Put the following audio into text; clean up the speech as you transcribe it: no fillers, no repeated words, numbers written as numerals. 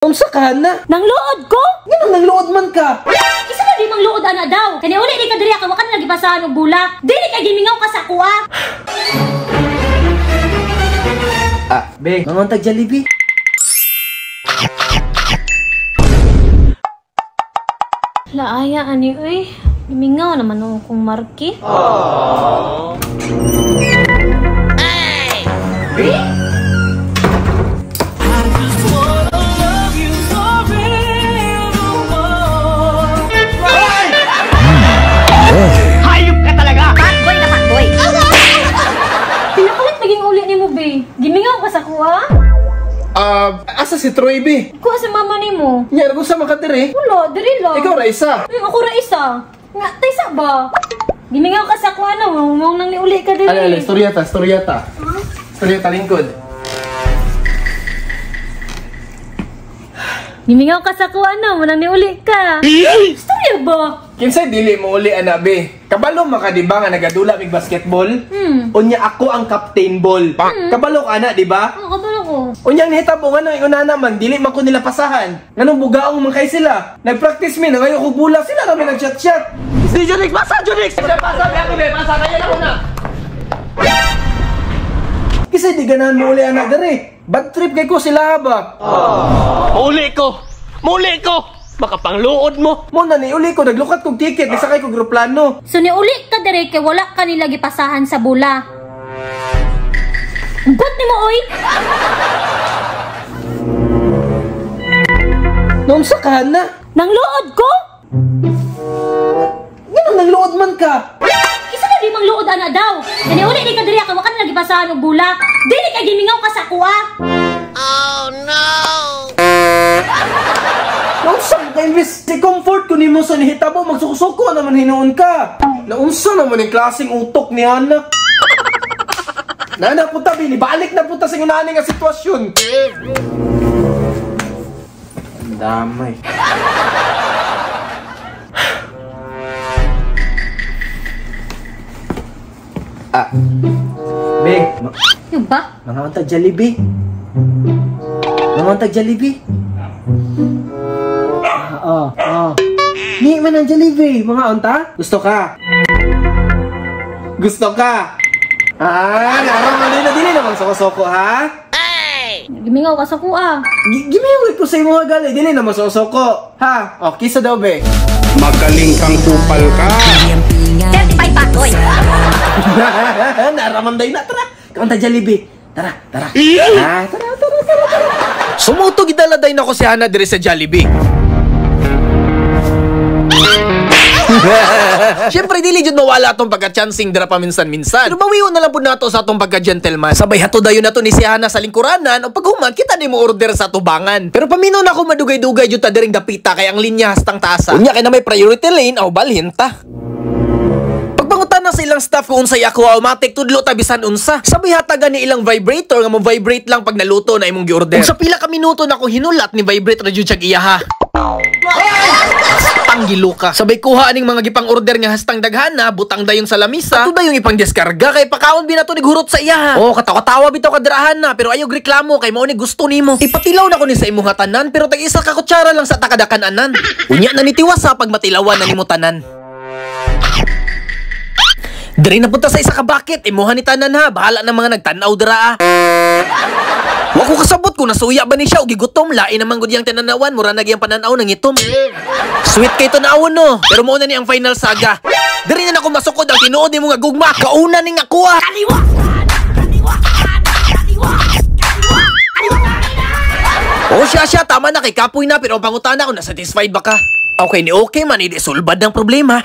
Unsa ka na? Nangluod ko? Ngano nangluod man ka? Kisa na di mangluod ana daw. Kani uli di ka diri ka wa ka na nagibasahan og bula. Dili ka gimingaw ka sa kuha. Be, mangontag Jollibee. Laaya ani uy. Gimingaw naman akong marki. Hey! Hayop ka talaga! Fuckboy na fuckboy. Pinakulit naging uli ni mo, be. Gimingaw ka sa kuha? Asa si Troy, be? Kuha sa mama ni mo. Nya, gusto makatiri? Wala, diri lang. Ikaw ra isa. Ako ra isa. Nga, taysa ba? Gimingaw ka sa kuha na, mong nang niuli ka diri. Ala, storyata. Storyata lingkod. Gimingaw ka sa kuha na, mong nang niuli ka. Storya ba? Kinsay dili mo uli ana, be? Kabalo maka di ba nga nagadula mig basketball? Unya ako ang captain ball. Kabalo ka na, di ba? Oo, kabalo ko. Unyang nahitabo nga nang una naman, dili man ko nila pasahan. Nganong bugaong man kay sila. Nag-practice mi na ngayon ko bula sila na may nag-chat-chat. Si Junix! Basa, Junix! Basa, ako, be! Basa, kaya na una! Kasi di ganahan mo uli ana dere. Bad trip kay ko sila ba? Mauli ko! Mauli ko! Makapangluod mo! Mo na ni uli ko naglukat kog ticket, nisakay kog eroplano. So niuli ka diri kay wala ka nila gipasahan sa bula. But ni mo oy. Nunsa ka na? Nangluod ko? Ngano nangluod man ka? Kisa na di mangluod ana daw. Kani uli di ka diri ka wa ka na gipasahan og bula. Dili ka gimingaw ka sa kuha. Naunsa ka imbis si comfort ko nimo sa nihitabo magsuko-suko naman hinuon ka. Naunsa naman yung klaseng utok ni Ana. Nana punta bili, balik na punta sa inani nga sitwasyon. Ang damay. Big, Yung ba? mga untag Jollibee. Mga untag Jollibee. Ni man ang Jollibee, mga unta? Gusto ka? Gusto ka? Naraman din na dili naman soko-soko, ha? Gimingaw ka sa kuha. Gimiwit ko sa imo nga gali, dili naman soko-soko, ha? O, kisa daw, be. Magaling kang kupal ka. Certified fuckboy. Naraman day na, tara. Kaunta Jollibee. Tara. Tara. Sumuto gidaladay na ko si Hana diri sa Jollibee. Siyempre, dili jud mawala atong pagka-chancing dira paminsan-minsan. Pero mawiyon na lang po nato sa atong pagka-gentleman. Sabay hato dayon nato ni si Hana sa lingkuranan o paghumag kita ni mo order sa tubangan. Pero paminaw na ako madugay-dugay jud ta diring dapita kay ang linya hastang taasa. Unya kay na may priority lane aw balhin ta. Pagpangutan na sa ilang staff kung unsay ako automatic tudlo ta bisan unsa. Sabay hatagan ni ilang vibrator nga mo vibrate lang pag naluto na imong gi-order. Kung sa pila ka minuto na ko hinulat ni vibrate ra jud siya iyaha. Panggilo ka. Sabay kuha aning mga gipang order nga hastang daghana, butang dayon sa lamisa. Ato dayon ipang deskarga kay pakaon binato ni hurot sa iya. Oh, katawa-tawa bitaw kadirahan na, pero ayog reklamo kay mao ni gusto nimo. Ipatilaw na ko ni sa imong tanan, pero tag-isa ka kutsara lang sa takadakan anan. Unya na nitiwas sa pag matilawan na nimo tanan. Diri na punta sa isa ka bucket, imuha ni tanan ha, bahala na mga nagtanaw dira. Wa ko kasabot kung nasuya ba ni siya o gigutom. Lain naman gud yang tinanawan, mura na giyang pananaw ng itom. Sweet kay tanawon no, pero mao na ni ang final saga. Diri na ako masukod ang tinuod nimo nga gugma. Kauna ning ako ah. Kaliwa. Oh siya, tama na kay kapoy na pero ang pangutana ko na satisfied ba ka? Okay ni okay man, hindi sulbad ng problema.